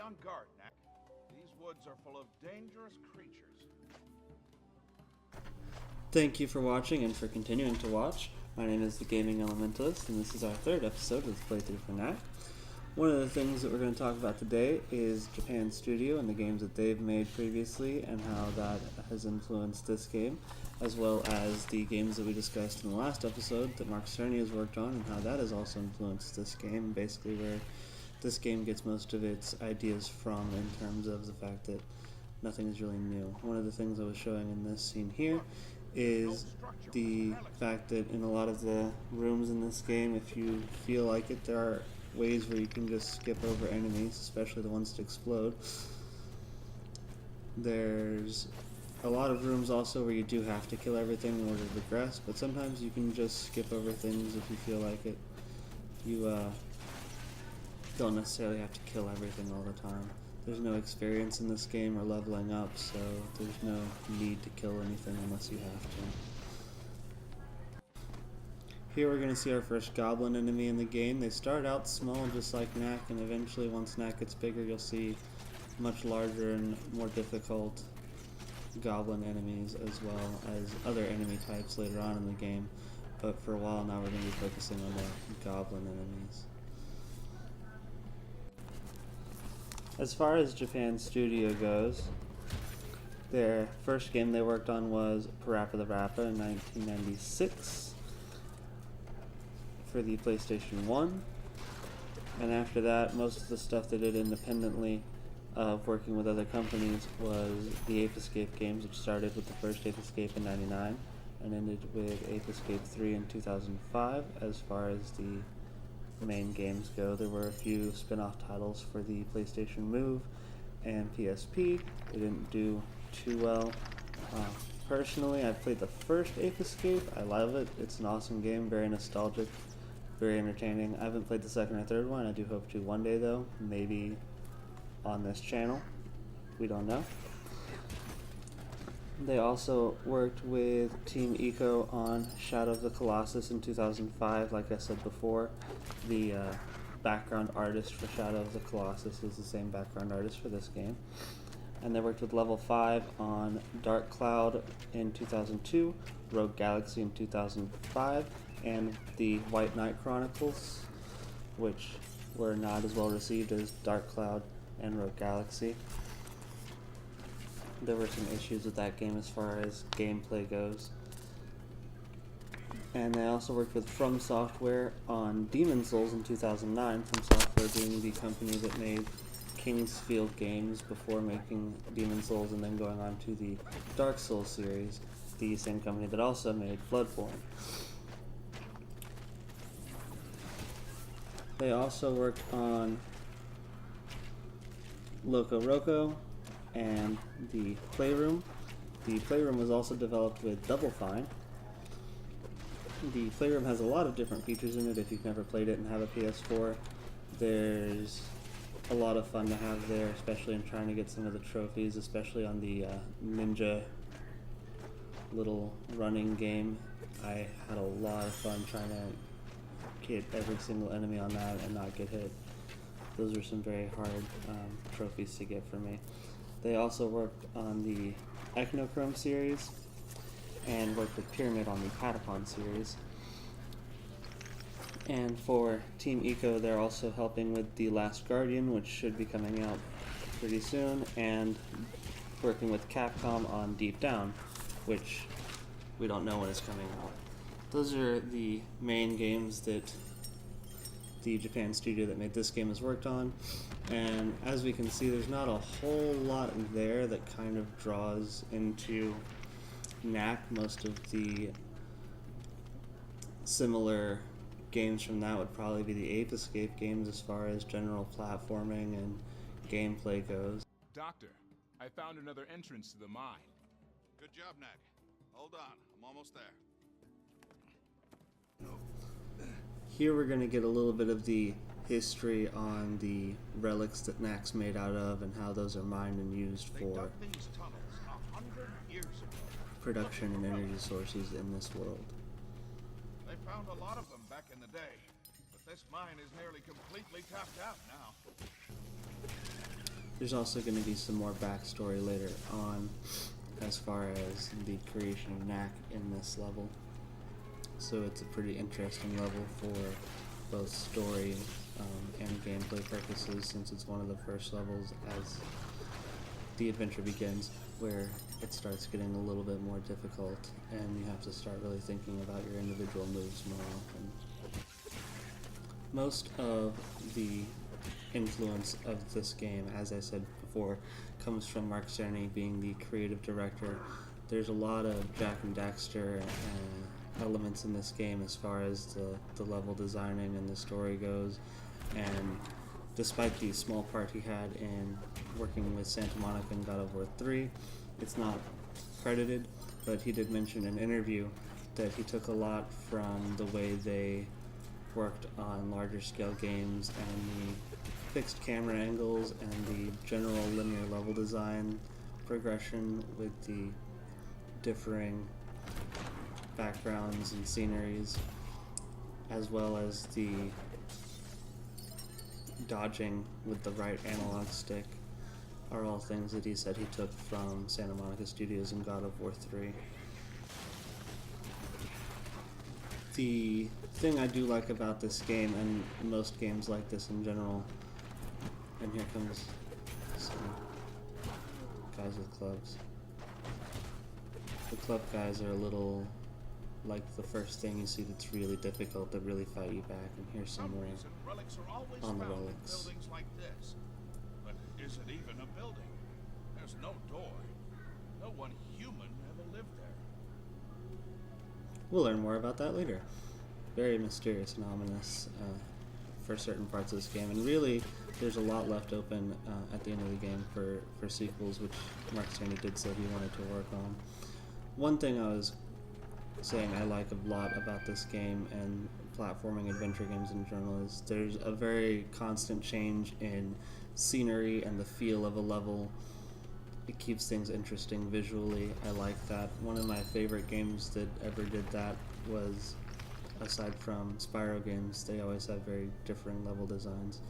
Be on guard, Knack. These woods are full of dangerous creatures. Thank you for watching and for continuing to watch. My name is the Gaming Elementalist, and this is our third episode of the playthrough for Knack. One of the things that we're going to talk about today is Japan Studio and the games that they've made previously and how that has influenced this game, as well as the games that we discussed in the last episode that Mark Cerney has worked on and how that has also influenced this game, basically where this game gets most of its ideas from in terms of the fact that nothing is really new. One of the things I was showing in this scene here is the fact that in a lot of the rooms in this game, if you feel like it, there are ways where you can just skip over enemies, especially the ones to explode. There's a lot of rooms also where you do have to kill everything in order to progress, but sometimes you can just skip over things if you feel like it. You don't necessarily have to kill everything all the time. There's no experience in this game or leveling up, so there's no need to kill anything unless you have to. Here we're going to see our first goblin enemy in the game. They start out small just like Knack, and eventually once Knack gets bigger you'll see much larger and more difficult goblin enemies as well as other enemy types later on in the game. But for a while now we're going to be focusing on the goblin enemies. As far as Japan Studio goes, their first game they worked on was Parappa the Rappa in 1996 for the PlayStation 1, and after that most of the stuff they did independently of working with other companies was the Ape Escape games, which started with the first Ape Escape in 1999 and ended with Ape Escape 3 in 2005. As far as the main games go, there were a few spin-off titles for the PlayStation Move and PSP. They didn't do too well. Personally, I've played the first Ape Escape. I love it. It's an awesome game, very nostalgic, very entertaining. I haven't played the second or third one. I do hope to one day though, maybe on this channel. We don't know. They also worked with Team Eco on Shadow of the Colossus in 2005. Like I said before, the background artist for Shadow of the Colossus is the same background artist for this game. And they worked with Level 5 on Dark Cloud in 2002, Rogue Galaxy in 2005, and the White Knight Chronicles, which were not as well received as Dark Cloud and Rogue Galaxy. There were some issues with that game as far as gameplay goes. And they also worked with From Software on Demon Souls in 2009, From Software being the company that made Kingsfield games before making Demon Souls and then going on to the Dark Souls series, the same company that also made Bloodborne. They also worked on Loco Roco and the Playroom. The Playroom was also developed with Double Fine. The Playroom has a lot of different features in it. If you've never played it and have a PS4, there's a lot of fun to have there, especially in trying to get some of the trophies, especially on the ninja little running game. I had a lot of fun trying to get every single enemy on that and not get hit. Those were some very hard trophies to get for me. They also worked on the Echnochrome series and worked with Pyramid on the Patapon series. And for Team Eco, they're also helping with The Last Guardian, which should be coming out pretty soon, and working with Capcom on Deep Down, which we don't know when it's coming out. Those are the main games that the Japan studio that made this game has worked on, and as we can see, there's not a whole lot there that kind of draws into Knack. Most of the similar games from that would probably be the Ape Escape games as far as general platforming and gameplay goes. Doctor, I found another entrance to the mine. Good job, Knack. Hold on, I'm almost there. Here we're going to get a little bit of the history on the relics that Knack's made out of and how those are mined and used for These tunnels 100 years ago. production and energy sources in this world. They found a lot of them back in the day, but This mine is nearly completely tapped out now. There's also going to be some more backstory later on as far as the creation of Knack in this level. So it's a pretty interesting level for both story and gameplay purposes, since it's one of the first levels as the adventure begins, where it starts getting a little bit more difficult and you have to start really thinking about your individual moves more often. Most of the influence of this game, as I said before, comes from Mark Cerney being the creative director. There's a lot of Jack and Daxter elements in this game as far as the level designing and the story goes, and despite the small part he had in working with Santa Monica in God of War 3, it's not credited, but he did mention in an interview that he took a lot from the way they worked on larger scale games and the fixed camera angles and the general linear level design progression with the differing backgrounds and sceneries, as well as the dodging with the right analog stick, are all things that he said he took from Santa Monica Studios in God of War 3. The thing I do like about this game, and most games like this in general, and here comes some guys with clubs. The club guys are a little like the first thing you see that's really difficult to really fight you back, and here's some more Relics are always on the found in relics. buildings like this. But is it even a building? There's no door. No one human ever lived there. We'll learn more about that later. Very mysterious and ominous for certain parts of this game, and really there's a lot left open at the end of the game for sequels, which Mark Cerney did say he wanted to work on. One thing I was saying I like a lot about this game and platforming adventure games in general is there's a very constant change in scenery and the feel of a level. It keeps things interesting visually. I like that. One of my favorite games that ever did that was, aside from Spyro games, they always have very differing level designs,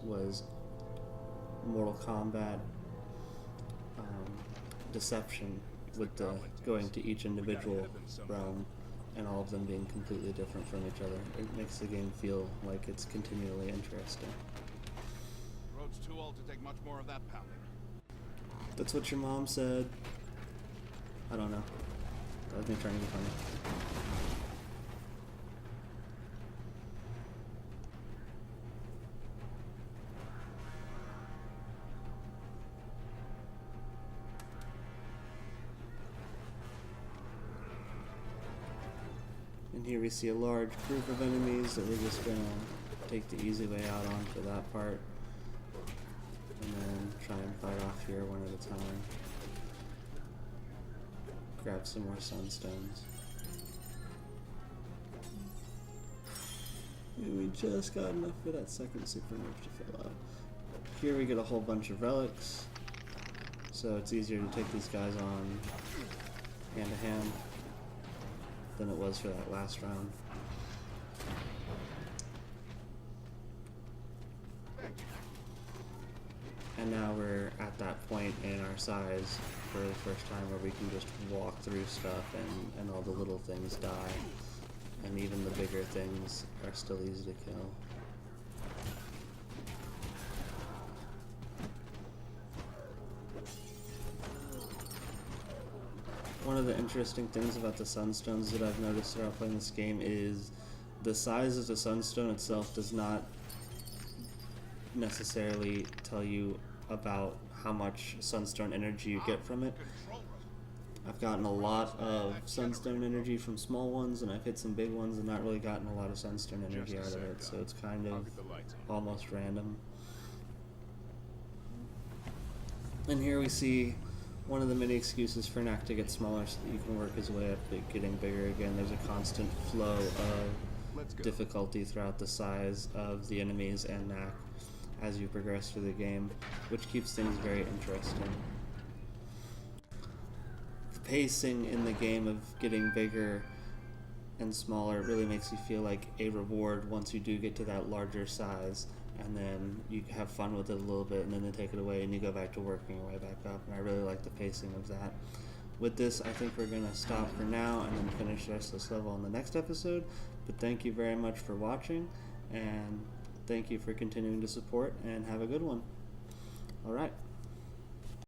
was Mortal Kombat Deception, with the going to each individual realm and all of them being completely different from each other. It makes the game feel like it's continually interesting. The road's too old to take much more of that pounding. That's what your mom said. I don't know. That was me trying to be funny. And here we see a large group of enemies that we're just gonna take the easy way out on for that part. And then try and fight off here one at a time. Grab some more sunstones. And we just got enough for that second super move to fill out. Here we get a whole bunch of relics, so it's easier to take these guys on hand to hand than it was for that last round. And now we're at that point in our size for the first time where we can just walk through stuff and all the little things die. And even the bigger things are still easy to kill. One of the interesting things about the sunstones that I've noticed throughout playing this game is the size of the sunstone itself does not necessarily tell you about how much sunstone energy you get from it. I've gotten a lot of sunstone energy from small ones, and I've hit some big ones and not really gotten a lot of sunstone energy out of it, so it's kind of almost random. And here we see one of the many excuses for Knack to get smaller so that you can work his way up, getting bigger again. There's a constant flow of difficulty throughout the size of the enemies and Knack as you progress through the game, which keeps things very interesting. The pacing in the game of getting bigger and smaller, it really makes you feel like a reward once you do get to that larger size, and then you have fun with it a little bit, and then they take it away and you go back to working your way back up, and I really like the pacing of that. With this, I think we're going to stop for now and then finish the rest of this level in the next episode, but thank you very much for watching, and thank you for continuing to support, and have a good one. Alright.